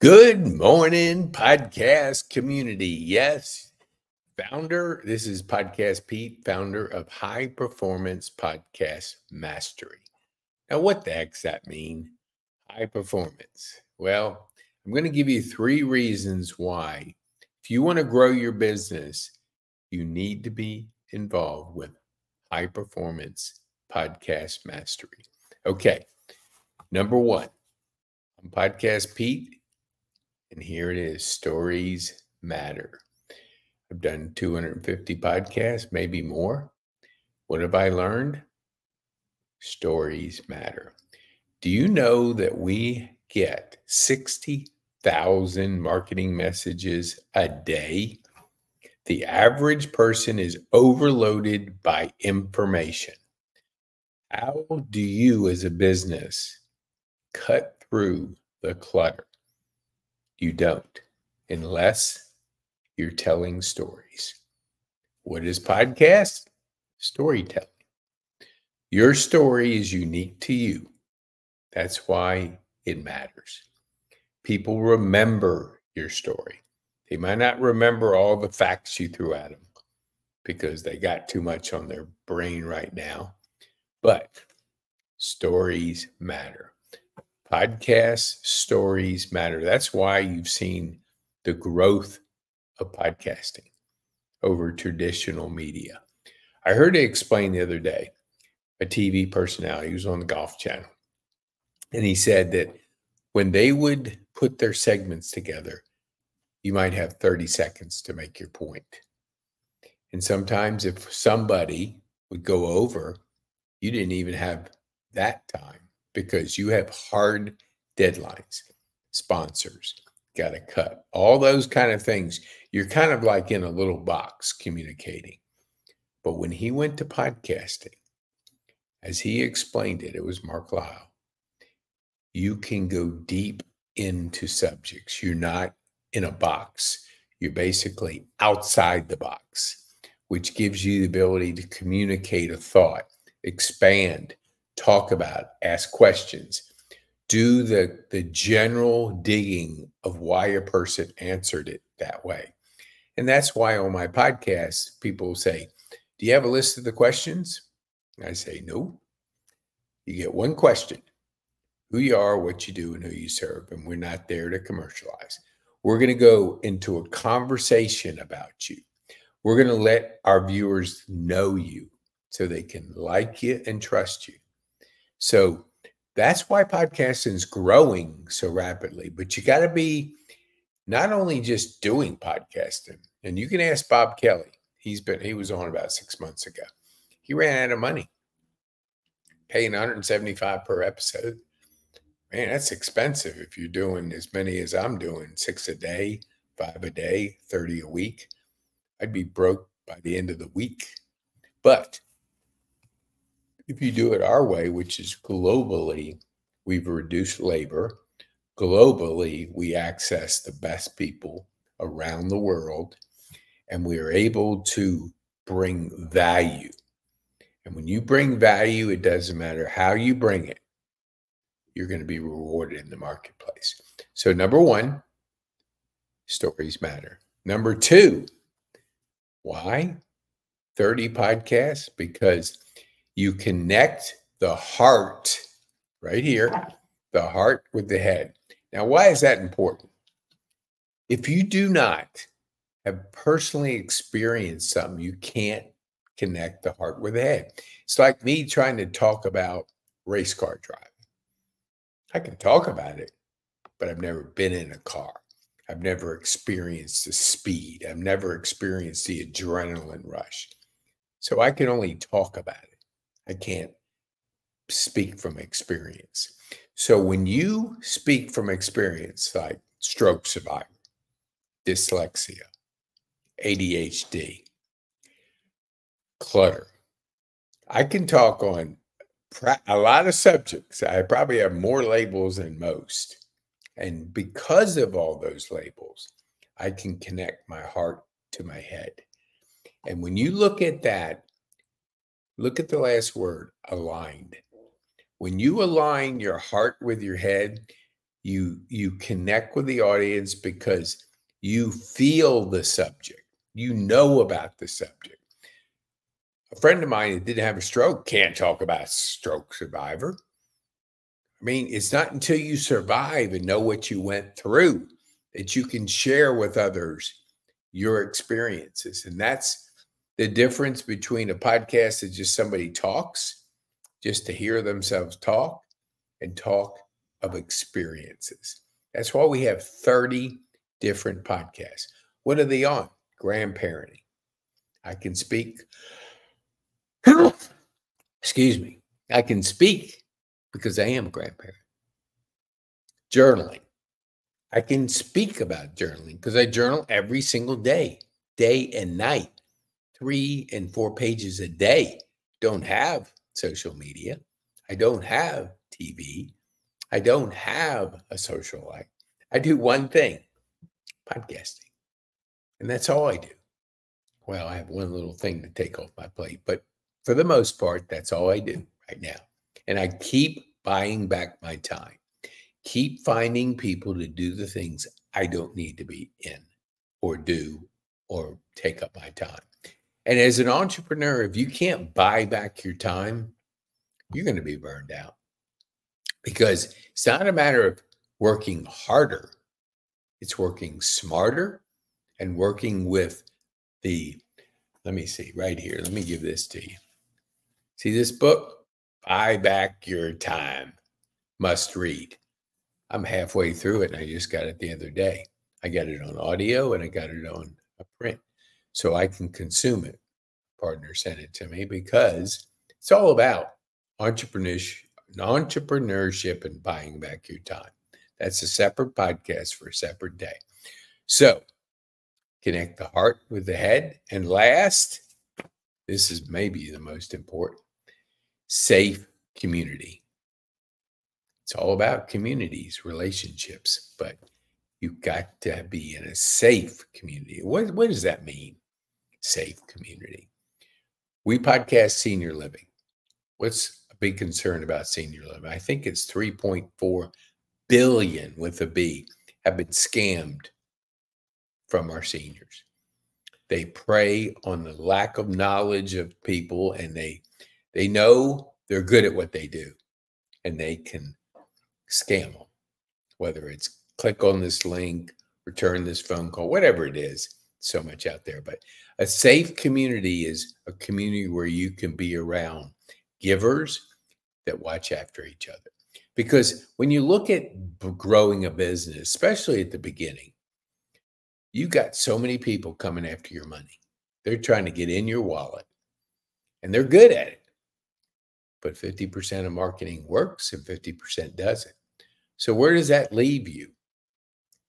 Good morning, podcast community. Yes, this is Podcast Pete, founder of High Performance Podcast Mastery. Now, what the heck's that mean? High performance. Well, I'm going to give you 3 reasons why, if you want to grow your business, you need to be involved with High Performance Podcast Mastery. Okay, number 1, I'm Podcast Pete. And here it is, stories matter. I've done 250 podcasts, maybe more. What have I learned? Stories matter. Do you know that we get 60,000 marketing messages a day? The average person is overloaded by information. How do you as a business cut through the clutter? You don't, unless you're telling stories. What is podcast? Storytelling. Your story is unique to you. That's why it matters. People remember your story. They might not remember all the facts you threw at them because they got too much on their brain right now. But stories matter. Podcast stories matter. That's why you've seen the growth of podcasting over traditional media. I heard it explained the other day, a TV personality who was on the Golf Channel. And he said that when they would put their segments together, you might have 30 seconds to make your point. And sometimes if somebody would go over, you didn't even have that time because you have hard deadlines, sponsors, got to cut, all those kind of things. You're kind of like in a little box communicating. But when he went to podcasting, as he explained it, it was Mark Lyle, you can go deep into subjects. You're not in a box. You're basically outside the box, which gives you the ability to communicate a thought, expand, talk about, ask questions, do the general digging of why a person answered it that way. And that's why on my podcast, people say, do you have a list of the questions? I say, no. You get one question, who you are, what you do, and who you serve. And we're not there to commercialize. We're going to go into a conversation about you. We're going to let our viewers know you so they can like you and trust you. So that's why podcasting is growing so rapidly. But you got to be not only just doing podcasting, and you can ask Bob Kelly. He was on about 6 months ago. He ran out of money, paying $175 per episode. Man, that's expensive if you're doing as many as I'm doing, 6 a day, 5 a day, 30 a week. I'd be broke by the end of the week. But if you do it our way, which is globally, we've reduced labor. Globally, we access the best people around the world, and we are able to bring value. And when you bring value, it doesn't matter how you bring it, you're going to be rewarded in the marketplace. So number 1, stories matter. Number 2, why 30 podcasts? Because you connect the heart right here, the heart with the head. Now, why is that important? If you do not have personally experienced something, you can't connect the heart with the head. It's like me trying to talk about race car driving. I can talk about it, but I've never been in a car. I've never experienced the speed. I've never experienced the adrenaline rush. So I can only talk about it. I can't speak from experience. So when you speak from experience, like stroke survivor, dyslexia, ADHD, clutter, I can talk on a lot of subjects. I probably have more labels than most. And because of all those labels, I can connect my heart to my head. And when you look at that, look at the last word, aligned. When you align your heart with your head, You connect with the audience because you feel the subject. You know about the subject. A friend of mine that didn't have a stroke can't talk about stroke survivor. I mean, it's not until you survive and know what you went through that you can share with others your experiences. And that's the difference between a podcast that just somebody talks, just to hear themselves talk, and talk of experiences. That's why we have 30 different podcasts. What are they on? Grandparenting. I can speak. Excuse me. I can speak because I am a grandparent. Journaling. I can speak about journaling because I journal every single day, day and night, 3 and 4 pages a day. Don't have social media. I don't have TV. I don't have a social life. I do one thing, podcasting. And that's all I do. Well, I have one little thing to take off my plate, but for the most part, that's all I do right now. And I keep buying back my time. Keep finding people to do the things I don't need to be in or do or take up my time. And as an entrepreneur, if you can't buy back your time, you're going to be burned out because it's not a matter of working harder. It's working smarter and working with let me see right here. Let me give this to you. See this book? Buy Back Your Time. Must read. I'm halfway through it and I just got it the other day. I got it on audio and I got it on a print so I can consume it. Partner sent it to me because it's all about entrepreneurship and buying back your time. That's a separate podcast for a separate day. So connect the heart with the head. And last, this is maybe the most important, safe community. It's all about communities, relationships, but you've got to be in a safe community. What does that mean? Safe community. We podcast senior living. What's a big concern about senior living? I think it's 3.4 billion with a B have been scammed from our seniors. They prey on the lack of knowledge of people, and they know they're good at what they do, and they can scam them, whether it's click on this link, return this phone call, whatever it is. So much out there. But a safe community is a community where you can be around givers that watch after each other. Because when you look at growing a business, especially at the beginning, you got so many people coming after your money. They're trying to get in your wallet, and they're good at it. But 50% of marketing works and 50% doesn't. So where does that leave you?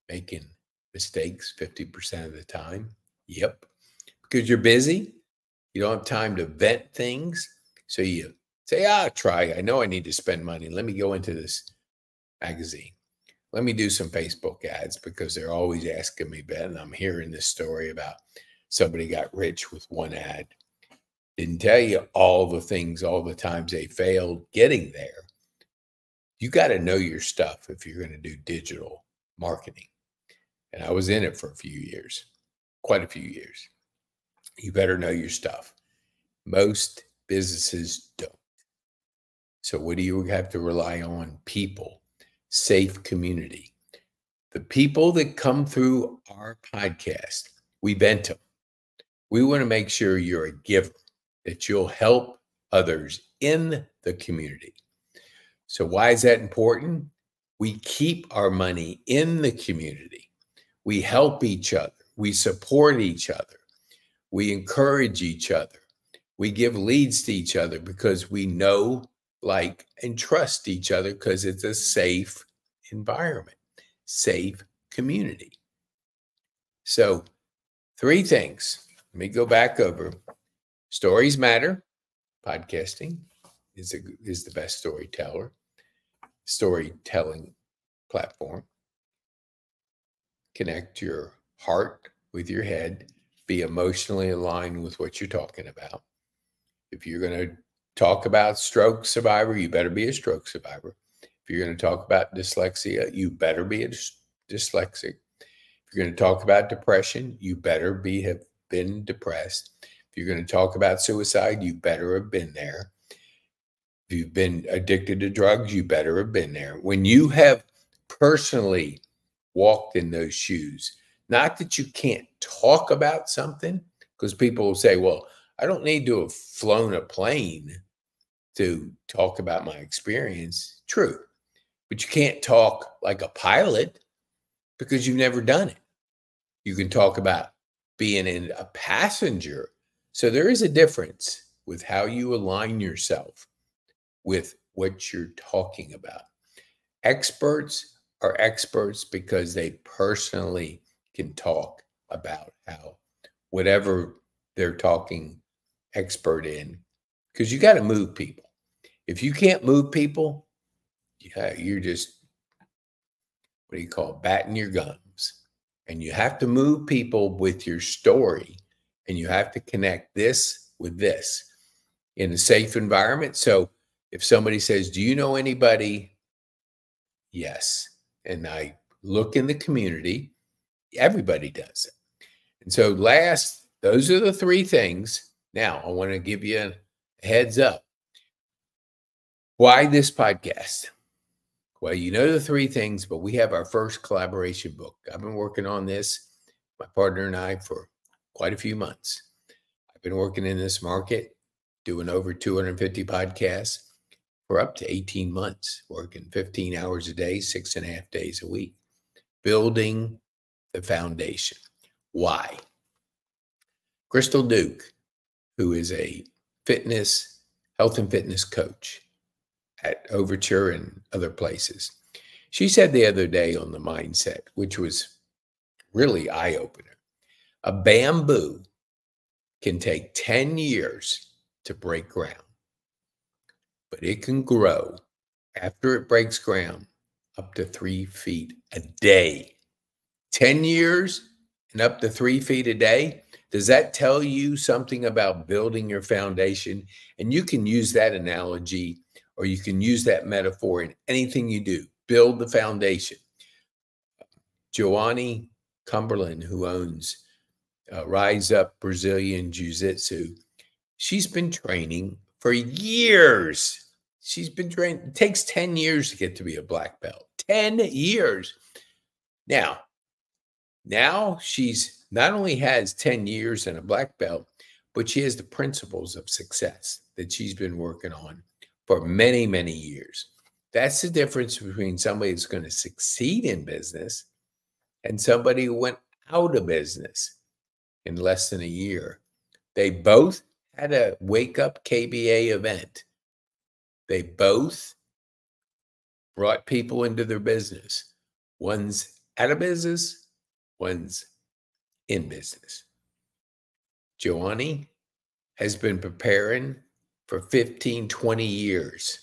Making mistakes 50% of the time? Yep. Because you're busy. You don't have time to vet things. So you say, try. I know I need to spend money. Let me go into this magazine. Let me do some Facebook ads because they're always asking me, Ben. I'm hearing this story about somebody got rich with one ad. Didn't tell you all the things, all the times they failed getting there. You got to know your stuff if you're going to do digital marketing. And I was in it for a few years, quite a few years. You better know your stuff. Most businesses don't. So what do you have to rely on? People, safe community. The people that come through our podcast, we vent them. We want to make sure you're a giver, that you'll help others in the community. So why is that important? We keep our money in the community. We help each other. We support each other. We encourage each other. We give leads to each other because we know, like, and trust each other because it's a safe environment, safe community. So 3 things. Let me go back over. Stories matter. Podcasting is the best storytelling platform. Connect your heart with your head. Be emotionally aligned with what you're talking about. If you're going to talk about stroke survivor, you better be a stroke survivor. If you're going to talk about dyslexia, you better be a dyslexic. If you're going to talk about depression, you better have been depressed. If you're going to talk about suicide, you better have been there. If you've been addicted to drugs, you better have been there. When you have personally walked in those shoes, not that you can't talk about something, because people will say, well, I don't need to have flown a plane to talk about my experience. True. But you can't talk like a pilot because you've never done it. You can talk about being in a passenger. So there is a difference with how you align yourself with what you're talking about. Experts are experts because they personally can talk about how whatever they're talking expert in, because you got to move people. If you can't move people, you're just, what do you call it, batting your gums. And you have to move people with your story, and you have to connect this with this in a safe environment. So if somebody says, do you know anybody? Yes. And I look in the community, everybody does it. And so those are the three things. Now, I want to give you a heads up. Why this podcast? Well, you know the three things, but we have our first collaboration book. I've been working on this, my partner and I, for quite a few months. I've been working in this market, doing over 250 podcasts for up to 18 months, working 15 hours a day, 6.5 days a week, building the foundation. Why? Crystal Duke, who is a health and fitness coach at Overture and other places, she said the other day on the mindset, which was really eye-opener, a bamboo can take 10 years to break ground, but it can grow after it breaks ground up to 3 feet a day. 10 years and up to 3 feet a day. Does that tell you something about building your foundation? And you can use that analogy, or you can use that metaphor in anything you do. Build the foundation. Joanne Cumberland, who owns Rise Up Brazilian Jiu-Jitsu, she's been training for years. She's been trained. It takes 10 years to get to be a black belt. 10 years. Now she's not only has 10 years and a black belt, but she has the principles of success that she's been working on for many, many years. That's the difference between somebody that's going to succeed in business and somebody who went out of business in less than a year. They both had a wake-up KBA event. They both brought people into their business. One's out of business, one's in business. Joanne has been preparing for 15, 20 years.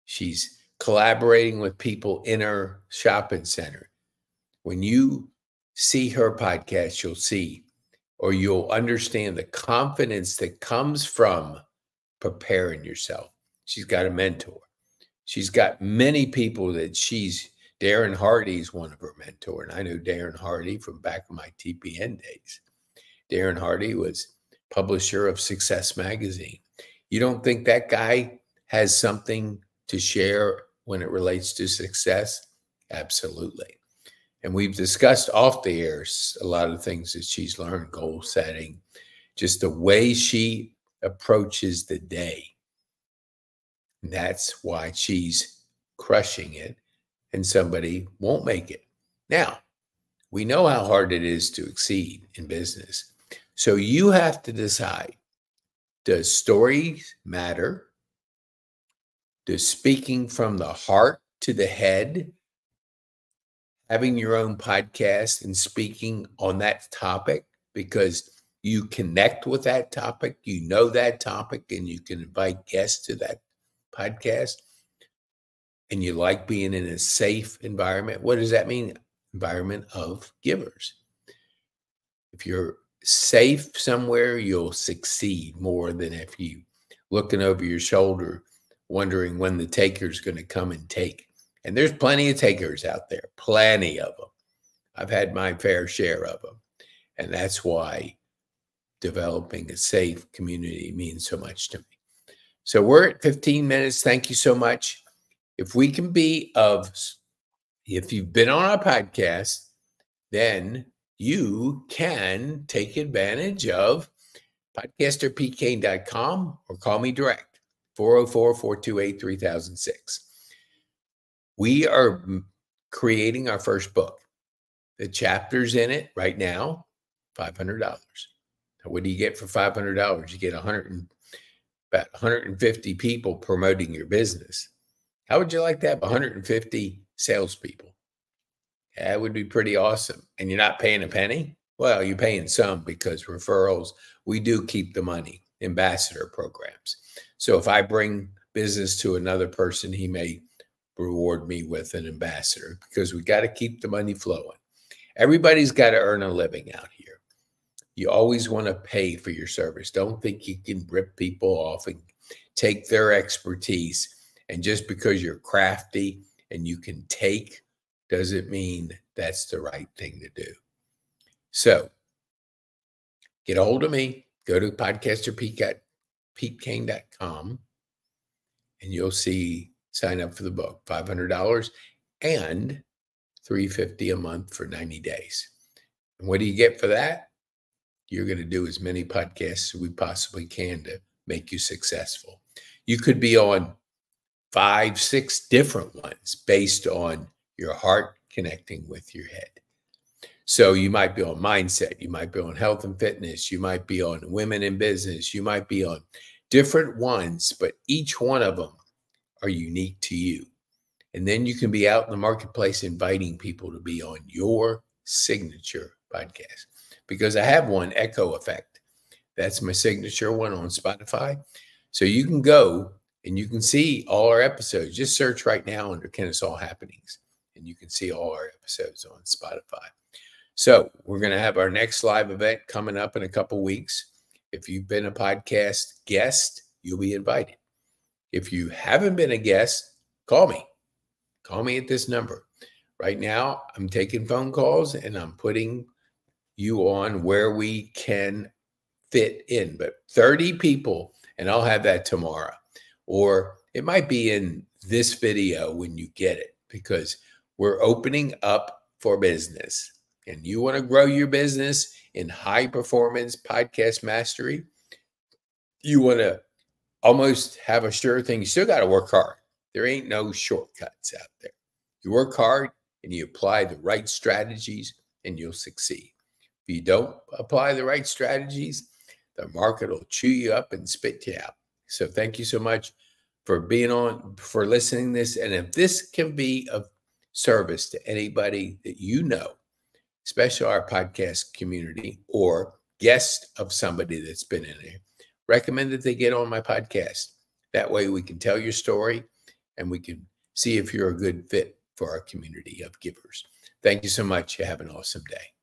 She's collaborating with people in her shopping center. When you see her podcast, you'll see, or you'll understand the confidence that comes from preparing yourself. She's got a mentor. She's got many people that Darren Hardy's one of her mentors. And I know Darren Hardy from back in my TPN days. Darren Hardy was publisher of Success Magazine. You don't think that guy has something to share when it relates to success? Absolutely. And we've discussed off the air a lot of things that she's learned, goal setting, just the way she approaches the day. And that's why she's crushing it and somebody won't make it. Now, we know how hard it is to exceed in business. So you have to decide, does stories matter? Does speaking from the heart to the head, having your own podcast and speaking on that topic because you connect with that topic, you know that topic, and you can invite guests to that podcast, and you like being in a safe environment? What does that mean? Environment of givers. If you're safe somewhere, you'll succeed more than if you looking over your shoulder wondering when the taker's going to come and take. And there's plenty of takers out there, plenty of them. I've had my fair share of them. And that's why developing a safe community means so much to me. So we're at 15 minutes. Thank you so much. If you've been on our podcast, then you can take advantage of podcasterpkane.com or call me direct, 404-428-3006. We are creating our first book. The chapters in it right now, $500. What do you get for $500? You get about 150 people promoting your business. How would you like to have 150 salespeople? That would be pretty awesome. And you're not paying a penny? Well, you're paying some because referrals, we do keep the money, ambassador programs. So if I bring business to another person, he may reward me with an ambassador because we got to keep the money flowing. Everybody's got to earn a living out here. You always want to pay for your service. Don't think you can rip people off and take their expertise. And just because you're crafty and you can take doesn't mean that's the right thing to do. So get a hold of me. Go to podcasterpete.com and you'll see sign up for the book, $500 and $350 a month for 90 days. And what do you get for that? You're going to do as many podcasts as we possibly can to make you successful. You could be on 5, 6 different ones based on your heart connecting with your head. So you might be on mindset. You might be on health and fitness. You might be on women in business. You might be on different ones, but each one of them are unique to you. And then you can be out in the marketplace inviting people to be on your signature podcast. Because I have one, Echo Effect. That's my signature one on Spotify. So you can go and you can see all our episodes. Just search right now under Kennesaw Happenings, and you can see all our episodes on Spotify. So we're going to have our next live event coming up in a couple weeks. If you've been a podcast guest, you'll be invited. If you haven't been a guest, call me. Call me at this number. Right now, I'm taking phone calls and I'm putting you on where we can fit in, but 30 people, and I'll have that tomorrow. Or it might be in this video when you get it, because we're opening up for business. And you want to grow your business in high performance podcast mastery. You want to almost have a sure thing. You still got to work hard. There ain't no shortcuts out there. You work hard and you apply the right strategies and you'll succeed. If you don't apply the right strategies, the market will chew you up and spit you out. So thank you so much for being on, for listening to this. And if this can be of service to anybody that you know, especially our podcast community or guest of somebody that's been in there, recommend that they get on my podcast. That way we can tell your story and we can see if you're a good fit for our community of givers. Thank you so much. You have an awesome day.